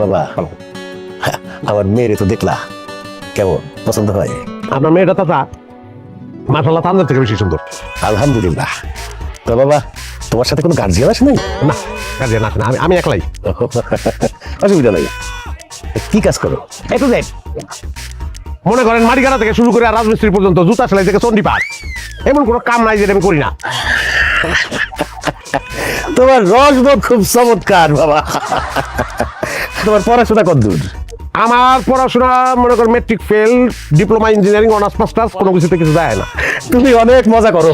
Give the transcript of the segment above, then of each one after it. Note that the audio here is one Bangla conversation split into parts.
বাবা আমার মেয়েরে তো দেখলা কেমন পছন্দ হয়? আপনার মেয়েটা চাচা মাশাআল্লাহ তাদের থেকে বেশি সুন্দর। আলহামদুলিল্লাহ। তো বাবা তোমার সাথে কোনো গার্জিয়ান আসে নাই? না কাজে না না, আমি একলাই। অসুবিধা নাই। কি কাজ করো? একটু দেখ, মনে করেন মাটিকাটা থেকে শুরু করে রাজমিস্ত্রি পর্যন্ত, জুতা সেলাই থেকে চন্ডি পার, এমন কোনো কাম নাই যেটা আমি করি না। তোমার রসবোধ খুব চমৎকার বাবা। তোমার পড়াশোনা কতদূর? আমার পড়াশোনা মনে করেন matric fail, diploma engineering, honours masters, কোনো কিছুতে কিছু যায় না। তুমি অনেক মজা করো,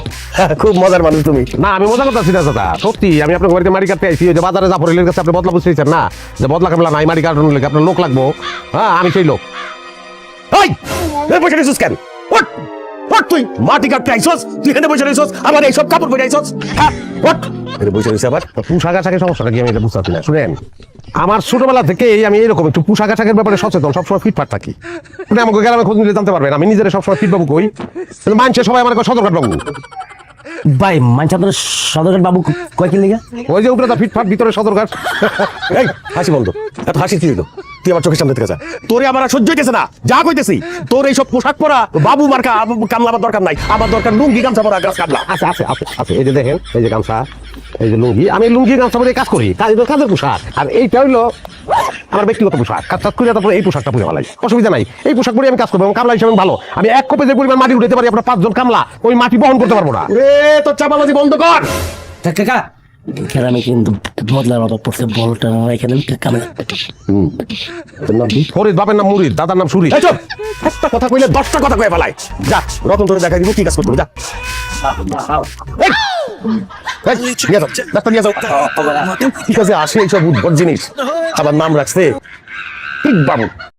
খুব মজার মানুষ তুমি। না আমি মজা করতেছি না দাদা, সত্যি। আমি আপনার বাড়িতে মাটি কাটতে আইছি, ওই যে বাজারে জাফরের কাছে আপনি বদলা বুঝতেছেন না, যে বদলা কামলা নাই, মাটি কাটানোর লেগে আপনার লোক লাগবো। হ্যাঁ আমি সেই লোক। এই বসে রইছিস কেন? ওঠ ওঠ, তুই মাটি কাটতে আইছস, তুই এখানে বসে রইছস, আবার এইসব কাপড় পরে আইছস। হ্যাঁ ওঠ, এখানে বসে রইছিস আবার। পোশাক আশাকের সমস্যাটা কি আমি এটা বুঝতে পারছি না। শুনেন, আমার ছোটবেলা থেকেই আমি এরকম একটু পোশাক আশাকের ব্যাপারে সচেতন, সবসময় ফিটফাট থাকি। আপনি আমাকে গ্রামে খোঁজ নিলে জানতে পারবেন আমি নিজের সবসময় ফিট বাবু কই, মানছে সবাই আমার সদরঘাট বাবু। ভাই মানছি আপনার সদরঘাট বাবু কয় কি লিগা? ওই যে উপরে ফিটফাট, ভিতরে সদরঘাট। এই হাসি বন্ধ, এত হাসি কি হলো? তুই আমার চোখের সামনে থেকে যা, তোরে আমার আর সহ্য হইতেছে না। যা কইতেছি, তোর এইসব পোশাক পরা বাবু মার্কা কামলা আমার দরকার নাই। আমার দরকার লুঙ্গি গামছা পরা গাছ কামলা। আছে আছে আছে আছে, এই যে দেখেন, এই যে গামছা, এই যে লুঙ্গি। আমি লুঙ্গি গামছা পরে কাজ করি, কাজের পোশাক। আর এইটা হইলো আমার ব্যক্তিগত পোশাক। কাজ করে তারপরে এই পোশাকটা পরে ভালাই, অসুবিধা নাই। এই পোশাক পরে আমি কাজ করবো এবং কামলা হিসেবে ভালো। আমি এক কোপে যে পরিমাণ মাটি উঠাতে পারি, আপনার 5 জন কামলা ওই মাটি বহন করতে পারবো না। রে তোর চাপাবাজি বন্ধ কর। কাকা এখানে কিন্তু বদলার মতো পড়ছে, বলটা এখানে কামে। ফরিদ বাপের নাম মুরিদ, দাদার নাম সুরি। এই চুপ, একটা কথা কইলে 10টা কথা কয়ে ফেলাই। যা রতন তোরে দেখাই দিব কি কাজ করতে হবে, যা। এই, এই, নিয়ে যাও, ডাক্তার নিয়ে যাও। ঠিক আছে, আসে এইসব উদ্ভট জিনিস, আবার নাম রাখছে ঠিক বাবু।